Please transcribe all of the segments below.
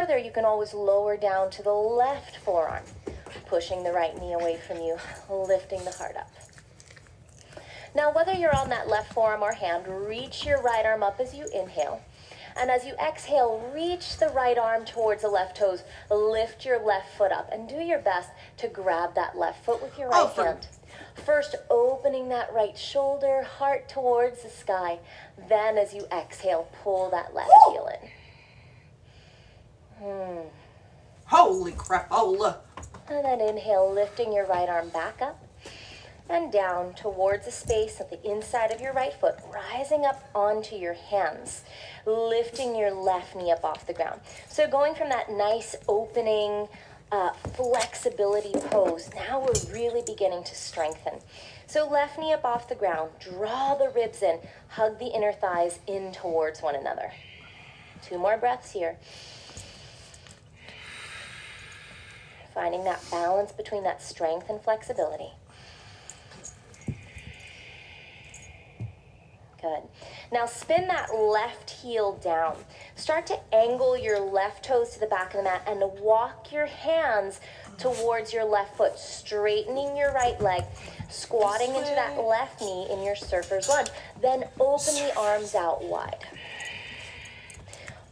further, you can always lower down to the left forearm, pushing the right knee away from you, lifting the heart up. Now, whether you're on that left forearm or hand, reach your right arm up as you inhale. And as you exhale, reach the right arm towards the left toes. Lift your left foot up and do your best to grab that left foot with your right hand. First, opening that right shoulder, heart towards the sky. Then, as you exhale, pull that left heel in. Holy crapola. And then inhale, lifting your right arm back up and down towards the space at the inside of your right foot, rising up onto your hands, lifting your left knee up off the ground. So going from that nice opening flexibility pose, now we're really beginning to strengthen. So left knee up off the ground, draw the ribs in, hug the inner thighs in towards one another. 2 more breaths here. Finding that balance between that strength and flexibility. Good. Now spin that left heel down. Start to angle your left toes to the back of the mat and walk your hands towards your left foot, straightening your right leg, squatting into that left knee in your surfer's lunge. Then open the arms out wide.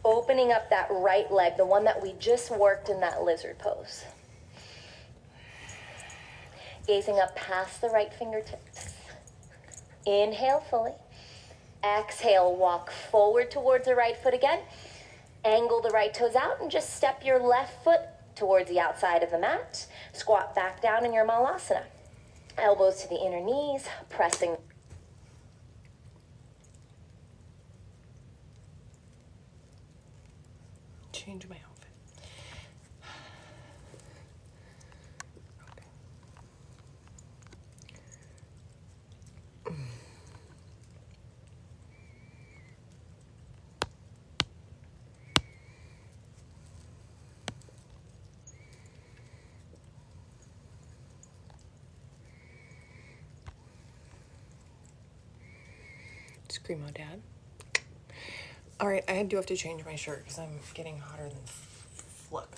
Opening up that right leg, the one that we just worked in that lizard pose. Gazing up past the right fingertips. Inhale fully. Exhale, walk forward towards the right foot again. Angle the right toes out and just step your left foot towards the outside of the mat. Squat back down in your malasana. Elbows to the inner knees, pressing. Change my outfit. Screamo, Dad. All right, I do have to change my shirt because I'm getting hotter than fuck.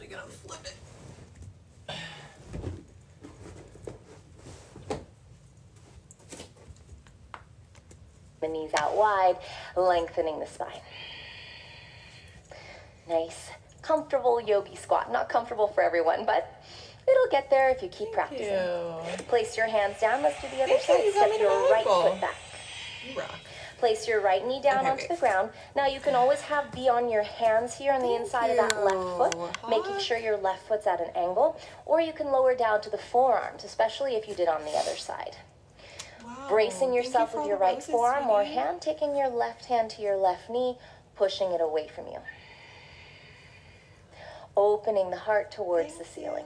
Gonna flip it. The knees out wide, lengthening the spine. Nice, comfortable yogi squat. Not comfortable for everyone, but it'll get there if you keep practicing. Place your hands down. Let's do the other side. Step your right foot back. You rock. Place your right knee down onto the ground. Now you can always be on your hands here on the inside of that left foot, making sure your left foot's at an angle, or you can lower down to the forearms, especially if you did on the other side. Wow. Bracing yourself with your right forearm or hand, taking your left hand to your left knee, pushing it away from you. Opening the heart towards the ceiling.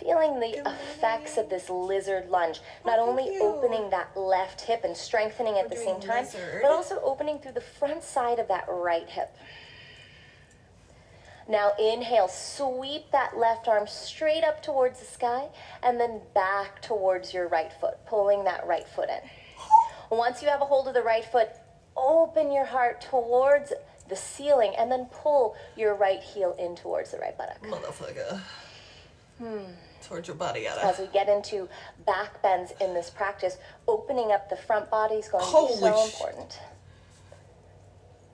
Feeling the effects of this lizard lunge, not only opening that left hip and strengthening at the same time, but also opening through the front side of that right hip. Now inhale, sweep that left arm straight up towards the sky and then back towards your right foot, pulling that right foot in. Once you have a hold of the right foot, open your heart towards the ceiling and then pull your right heel in towards the right buttock. Motherfucker. Towards your body, Yada. As we get into back bends in this practice, opening up the front body is going to be so important.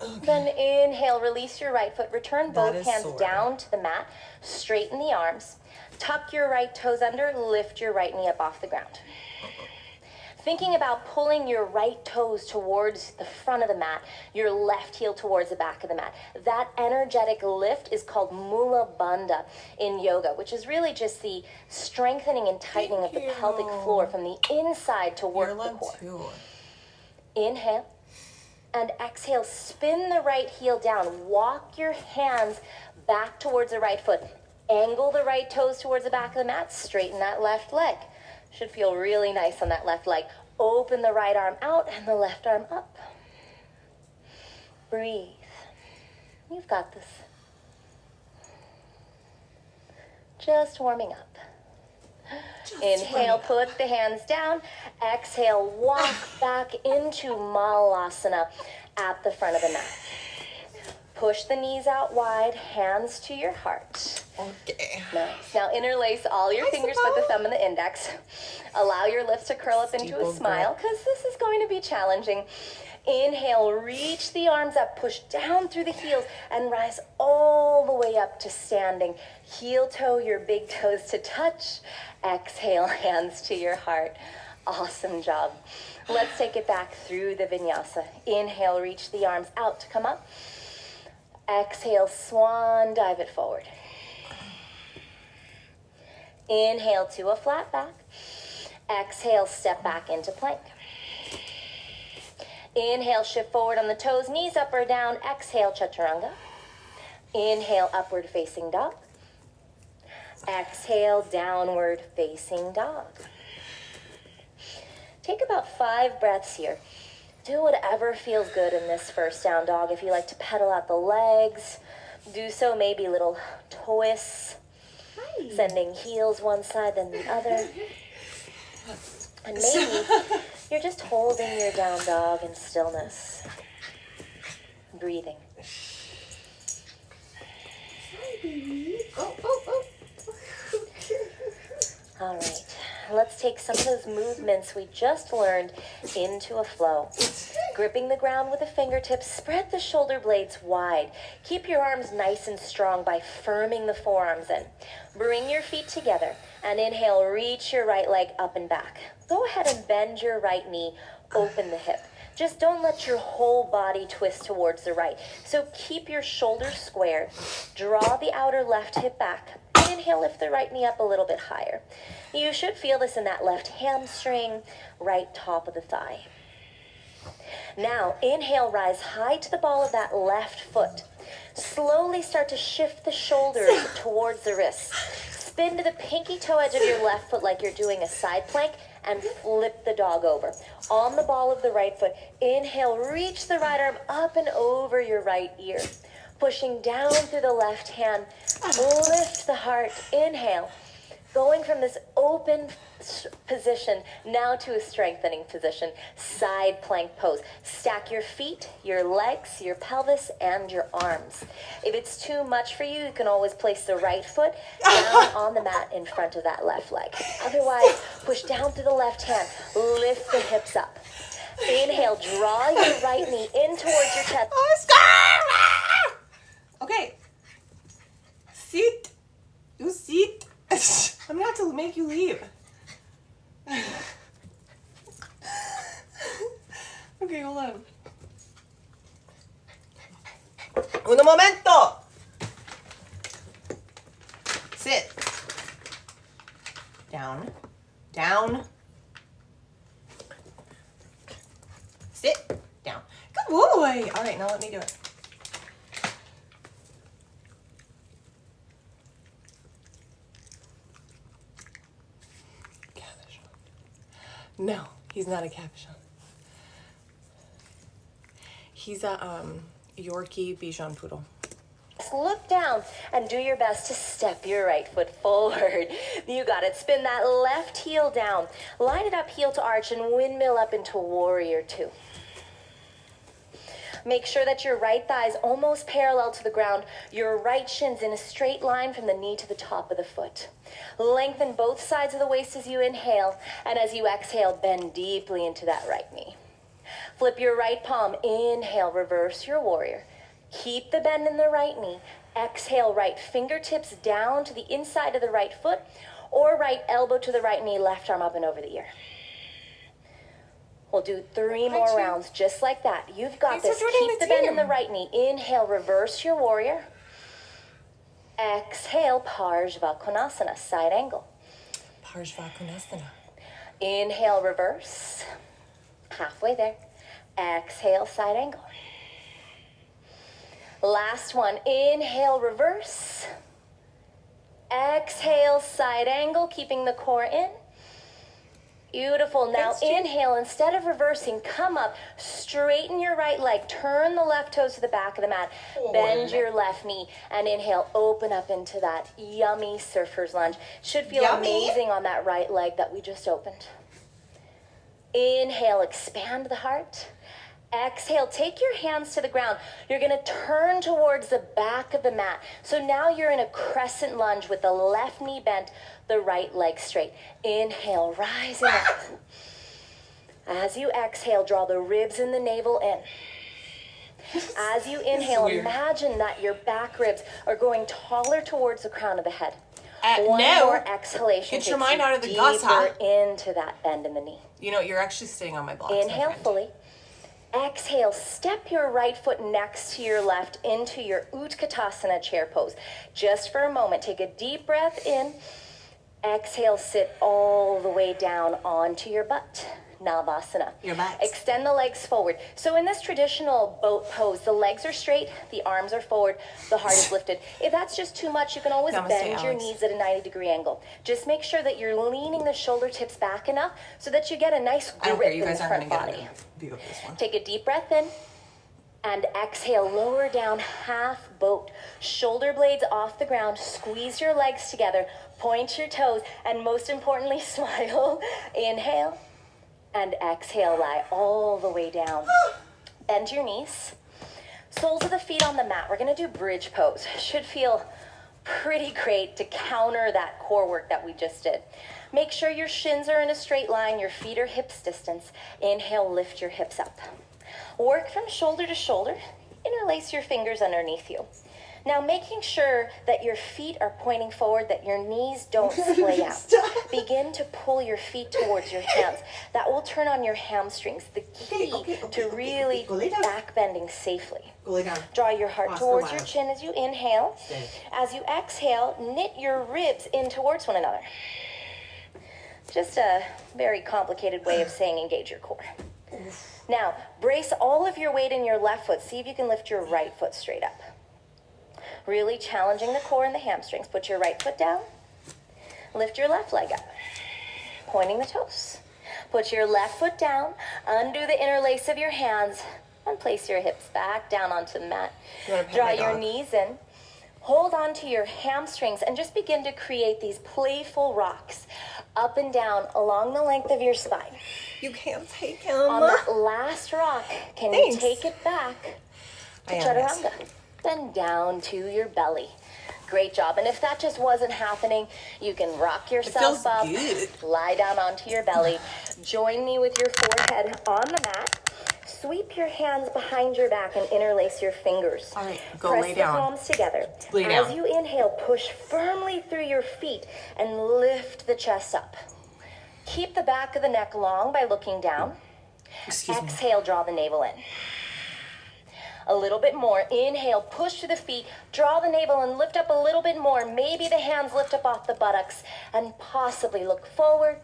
Okay. Then inhale, release your right foot, return both hands down to the mat, straighten the arms, tuck your right toes under, lift your right knee up off the ground. Thinking about pulling your right toes towards the front of the mat, your left heel towards the back of the mat. That energetic lift is called Mula Bandha in yoga, which is really just the strengthening and tightening of the pelvic floor from the inside to work the core. Inhale and exhale, spin the right heel down. Walk your hands back towards the right foot. Angle the right toes towards the back of the mat. Straighten that left leg. Should feel really nice on that left leg. Open the right arm out and the left arm up. Breathe. You've got this. Just warming up. Inhale, put the hands down. Exhale, walk back into Malasana at the front of the mat. Push the knees out wide, hands to your heart. Okay. Nice. Now interlace all your fingers with the thumb and the index. Allow your lips to curl up into a smile because this is going to be challenging. Inhale, reach the arms up, push down through the heels and rise all the way up to standing. Heel toe your big toes to touch. Exhale, hands to your heart. Awesome job. Let's take it back through the vinyasa. Inhale, reach the arms out to come up. Exhale, swan dive it forward. Inhale to a flat back. Exhale, step back into plank. Inhale, shift forward on the toes, knees up or down. Exhale, chaturanga. Inhale, upward facing dog. Exhale, downward facing dog. Take about 5 breaths here. Do whatever feels good in this first down dog. If you like to pedal out the legs, do so, maybe little twists. Hi. Sending heels one side then the other. And maybe you're just holding your down dog in stillness. Breathing. Hi, baby. Oh. All right. Let's take some of those movements we just learned into a flow. Gripping the ground with the fingertips, spread the shoulder blades wide. Keep your arms nice and strong by firming the forearms in. Bring your feet together and inhale, reach your right leg up and back. Go ahead and bend your right knee, open the hip. Just don't let your whole body twist towards the right. So keep your shoulders squared. Draw the outer left hip back. Inhale, lift the right knee up a little bit higher. You should feel this in that left hamstring, right top of the thigh. Now, inhale, rise high to the ball of that left foot. Slowly start to shift the shoulders towards the wrists. Spin to the pinky toe edge of your left foot like you're doing a side plank and flip the dog over. On the ball of the right foot, inhale, reach the right arm up and over your right ear. Pushing down through the left hand, lift the heart, inhale. Going from this open position now to a strengthening position, side plank pose. Stack your feet, your legs, your pelvis, and your arms. If it's too much for you, you can always place the right foot down on the mat in front of that left leg. Otherwise, push down through the left hand, lift the hips up. Inhale, draw your right knee in towards your chest. Okay. Sit. You sit. I'm gonna have to make you leave. Okay, hold on. Un momento. Sit. Down. Down. Sit. Down. Good boy. All right, now let me do it. No, he's not a capuchon. He's a Yorkie Bichon Poodle. Look down and do your best to step your right foot forward. You got it. Spin that left heel down. Line it up heel to arch and windmill up into warrior 2. Make sure that your right thigh is almost parallel to the ground. Your right shin's in a straight line from the knee to the top of the foot. Lengthen both sides of the waist as you inhale, and as you exhale, bend deeply into that right knee. Flip your right palm. Inhale, reverse your warrior. Keep the bend in the right knee. Exhale, right fingertips down to the inside of the right foot, or right elbow to the right knee, left arm up and over the ear. We'll do 3 more rounds just like that. You've got this. Keep the bend in the right knee. Inhale, reverse your warrior. Exhale, Parsvakonasana, side angle. Parsvakonasana. Inhale, reverse. Halfway there. Exhale, side angle. Last one. Inhale, reverse. Exhale, side angle, keeping the core in. Beautiful. Now inhale, instead of reversing, come up, straighten your right leg, turn the left toes to the back of the mat, bend your left knee, and inhale, open up into that yummy surfer's lunge. Should feel amazing on that right leg that we just opened. Inhale, expand the heart. Exhale, take your hands to the ground. You're going to turn towards the back of the mat. So now you're in a crescent lunge with the left knee bent, the right leg straight. Inhale, rising up. As you exhale, draw the ribs and the navel in. As you inhale, imagine that your back ribs are going taller towards the crown of the head. One more exhalation. Get your mind out of the deeper into that bend in the knee. You know, you're actually staying on my blocks. Inhale fully. Exhale, step your right foot next to your left into your Utkatasana chair pose. Just for a moment, take a deep breath in. Exhale, sit all the way down onto your butt. Navasana. Your butt. Extend the legs forward. So in this traditional boat pose, the legs are straight, the arms are forward, the heart is lifted. If that's just too much, you can always bend your knees at a 90-degree angle. Just make sure that you're leaning the shoulder tips back enough so that you get a nice grip in the front body. View of this one. Take a deep breath in and exhale, lower down, half boat. Shoulder blades off the ground, squeeze your legs together, point your toes, and most importantly, smile. Inhale. And exhale, lie all the way down. Bend your knees. Soles of the feet on the mat. We're going to do bridge pose. Should feel pretty great to counter that core work that we just did. Make sure your shins are in a straight line. Your feet are hips distance. Inhale, lift your hips up. Work from shoulder to shoulder. Interlace your fingers underneath you. Now, making sure that your feet are pointing forward, that your knees don't splay out. Begin to pull your feet towards your hands. That will turn on your hamstrings. The key to really back bending safely. Draw your heart towards your chin as you inhale. As you exhale, knit your ribs in towards one another. Just a very complicated way of saying engage your core. Now, brace all of your weight in your left foot. See if you can lift your right foot straight up. Really challenging the core and the hamstrings. Put your right foot down. Lift your left leg up. Pointing the toes. Put your left foot down. Undo the interlace of your hands. And place your hips back down onto the mat. Draw your knees in. Hold on to your hamstrings and just begin to create these playful rocks up and down along the length of your spine. You can't take him. On that last rock, can you take it back to chaturanga? Then down to your belly. Great job. And if that just wasn't happening, you can rock yourself up, lie down onto your belly. Join me with your forehead on the mat. Sweep your hands behind your back and interlace your fingers. All right, go Press lay down. the palms together. Lay down. As you inhale, push firmly through your feet and lift the chest up. Keep the back of the neck long by looking down. Exhale, draw the navel in. A little bit more. Inhale, push to the feet, draw the navel and lift up a little bit more. Maybe the hands lift up off the buttocks and possibly look forward.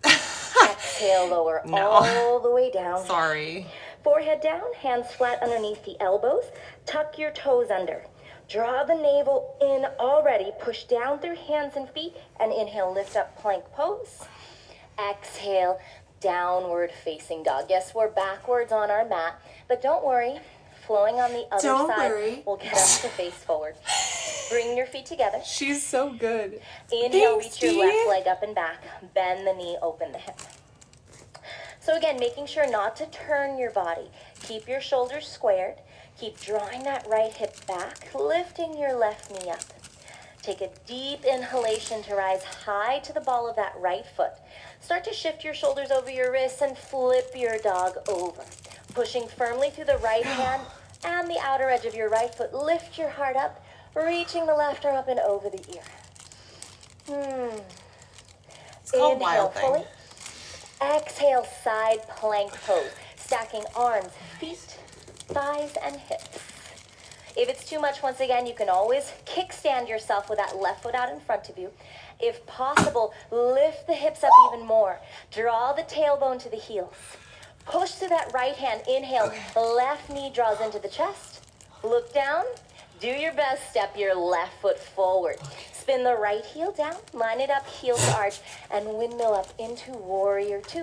Exhale, lower all the way down. Sorry. Forehead down, hands flat underneath the elbows. Tuck your toes under. Draw the navel in already. Push down through hands and feet and inhale, lift up plank pose. Exhale, downward facing dog. Yes, we're backwards on our mat, but don't worry. Flowing on the other side will get us to face forward. Bring your feet together. She's so good. Inhale, reach your left leg up and back. Bend the knee, open the hip. So again, making sure not to turn your body. Keep your shoulders squared. Keep drawing that right hip back, lifting your left knee up. Take a deep inhalation to rise high to the ball of that right foot. Start to shift your shoulders over your wrists and flip your dog over. Pushing firmly through the right hand and the outer edge of your right foot. Lift your heart up, reaching the left arm up and over the ear. It's called Inhale wild fully. thing. Exhale, side plank pose. Stacking arms, feet, thighs, and hips. If it's too much, once again, you can always kickstand yourself with that left foot out in front of you. If possible, lift the hips up even more. Draw the tailbone to the heels. Push to that right hand. Inhale. Left knee draws into the chest. Look down. Do your best. Step your left foot forward. Spin the right heel down, line it up, heel to arch, and windmill up into warrior two.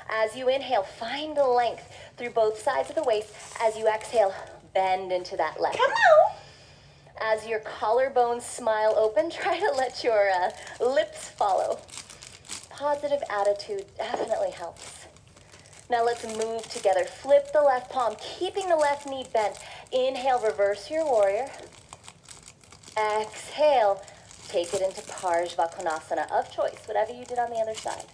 As you inhale, find the length through both sides of the waist. As you exhale, bend into that left. Come on. As your collarbones smile open, try to let your lips follow. Positive attitude definitely helps. Now let's move together. Flip the left palm, keeping the left knee bent. Inhale, reverse your warrior. Exhale, take it into Parsvakonasana of choice, whatever you did on the other side.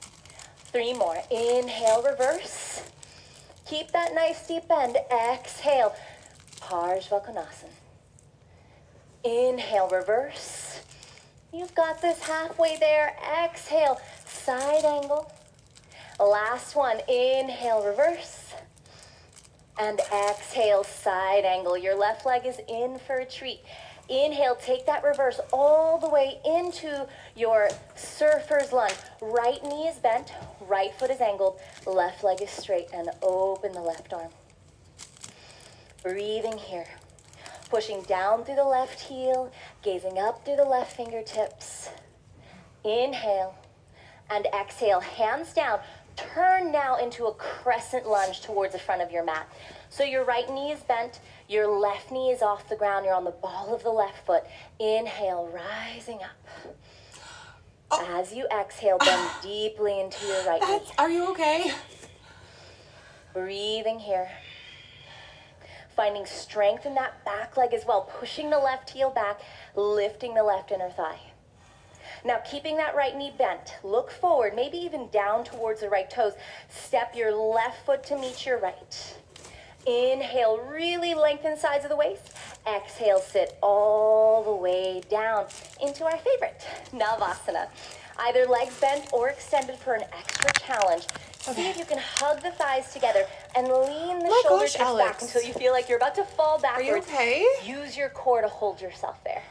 3 more. Inhale, reverse. Keep that nice deep bend. Exhale, Parsvakonasana. Inhale, reverse. You've got this halfway there. Exhale, side angle. Last one. Inhale, reverse. And exhale, side angle. Your left leg is in for a treat. Inhale, take that reverse all the way into your surfer's lunge. Right knee is bent, right foot is angled, left leg is straight, and open the left arm. Breathing here. Pushing down through the left heel, gazing up through the left fingertips. Inhale and exhale, hands down. Turn now into a crescent lunge towards the front of your mat. So your right knee is bent, your left knee is off the ground, you're on the ball of the left foot. Inhale, rising up. As you exhale, bend deeply into your right knee. Are you okay? Breathing here. Finding strength in that back leg as well, pushing the left heel back, lifting the left inner thigh. Now, keeping that right knee bent, look forward, maybe even down towards the right toes. Step your left foot to meet your right. Inhale, really lengthen sides of the waist. Exhale, sit all the way down into our favorite, Navasana. Either legs bent or extended for an extra challenge. See if you can hug the thighs together and lean the shoulders back until you feel like you're about to fall backwards. Are you okay? Use your core to hold yourself there.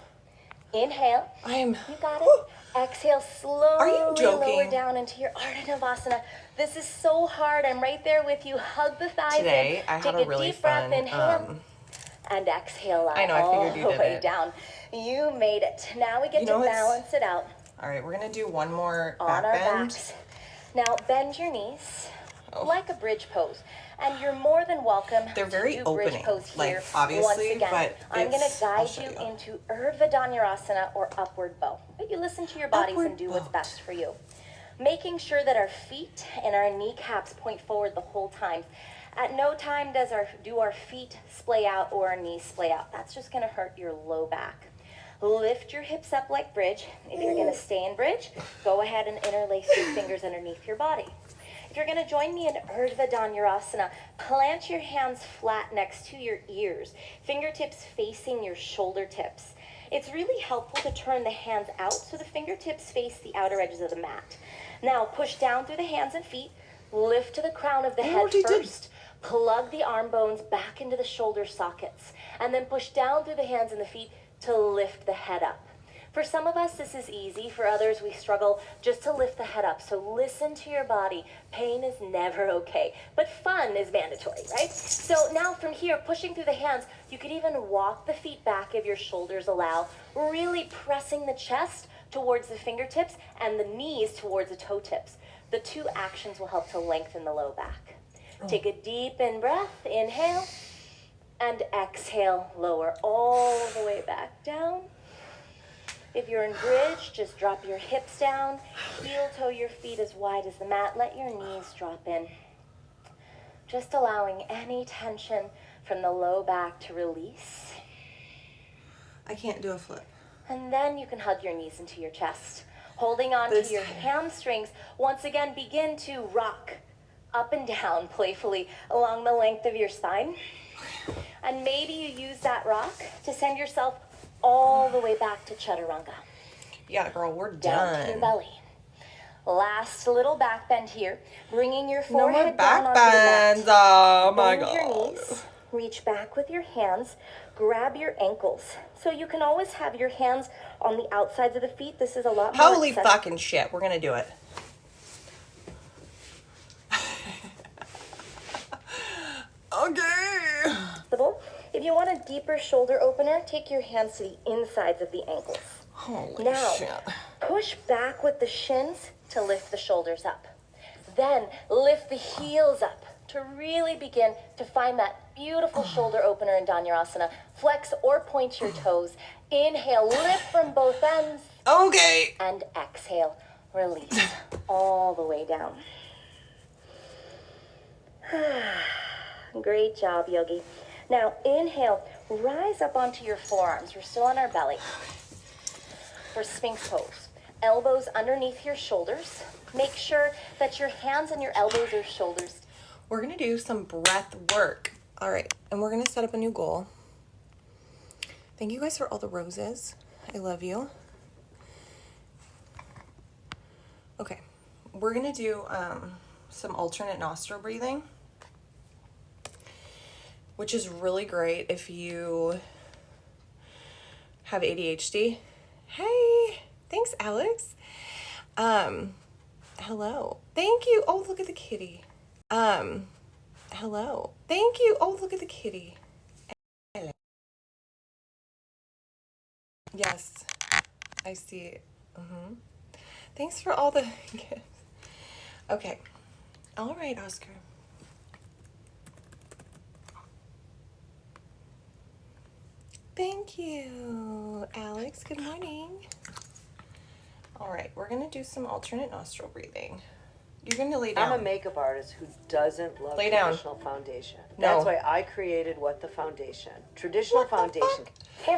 Inhale. You got it. Exhale, slowly lower down into your Ardha Navasana. This is so hard. I'm right there with you. Hug the thighs Today, in. I had Take a really deep breath, fun, inhale. And exhale out I know, I all figured you the did way it. down. You made it. Now we get to balance it out. All right, we're going to do one more On back our bend. backs. Now bend your knees like a bridge pose. And you're more than welcome They're very to do bridge opening, pose like, here. obviously, Once again, but I'm going to I'll guide show you you. into Urdhva Dhanurasana or upward bow. But you listen to your bodies and do what's boat. best for you. Making sure that our feet and our kneecaps point forward the whole time. At no time do our feet splay out or our knees splay out. That's just going to hurt your low back. Lift your hips up like bridge. If you're going to stay in bridge, go ahead and interlace your fingers underneath your body. If you're going to join me in Urdhva Dhanurasana, plant your hands flat next to your ears, fingertips facing your shoulder tips. It's really helpful to turn the hands out so the fingertips face the outer edges of the mat. Now push down through the hands and feet, lift to the crown of the head first, plug the arm bones back into the shoulder sockets, and then push down through the hands and the feet to lift the head up. For some of us, this is easy. For others, we struggle just to lift the head up. So listen to your body. Pain is never okay, but fun is mandatory, right? So now from here, pushing through the hands, you could even walk the feet back if your shoulders allow, really pressing the chest towards the fingertips and the knees towards the toe tips. The two actions will help to lengthen the low back. Take a deep in breath, inhale, and exhale, lower all the way back down. If you're in bridge, just drop your hips down, heel toe your feet as wide as the mat, let your knees drop in. Just allowing any tension from the low back to release. I can't do a flip. And then you can hug your knees into your chest. Holding on to your hamstrings, once again begin to rock up and down playfully along the length of your spine. And maybe you use that rock to send yourself all the way back to Chaturanga. Yeah, girl, we're Down done. to your belly. Last little back bend here, bringing your No more forehead back down onto the mat. bends. Oh my Bend your god. knees, reach back with your hands, grab your ankles. So you can always have your hands on the outsides of the feet. This is a lot more Holy accessible. fucking shit. We're gonna do it. Okay. If If you want a deeper shoulder opener, take your hands to the insides of the ankles. Holy now, shit. push back with the shins to lift the shoulders up. Then lift the heels up to really begin to find that beautiful shoulder opener in Dhanurasana. Flex or point your toes. Inhale, lift from both ends. Okay. And exhale, release all the way down. Great job, Yogi. Now, inhale, rise up onto your forearms. We're still on our belly. For Sphinx pose. Elbows underneath your shoulders. Make sure that your hands and your elbows are shoulders. We're going to do some breath work. All right. And we're going to set up a new goal. Thank you guys for all the roses. I love you. Okay. We're going to do some alternate nostril breathing, which is really great if you have ADHD. Hey, thanks, Alex. Hello. Thank you. Oh, look at the kitty. Hello. Thank you. Oh, look at the kitty. Hello. Yes, I see it. Thanks for all the gifts. Okay. All right, Oscar. Thank you, Alex. Good morning. All right, we're going to do some alternate nostril breathing. You're going to lay down. I'm a makeup artist who doesn't love Lay down. traditional foundation. No. That's why I created What the Foundation. Traditional foundation. Hey,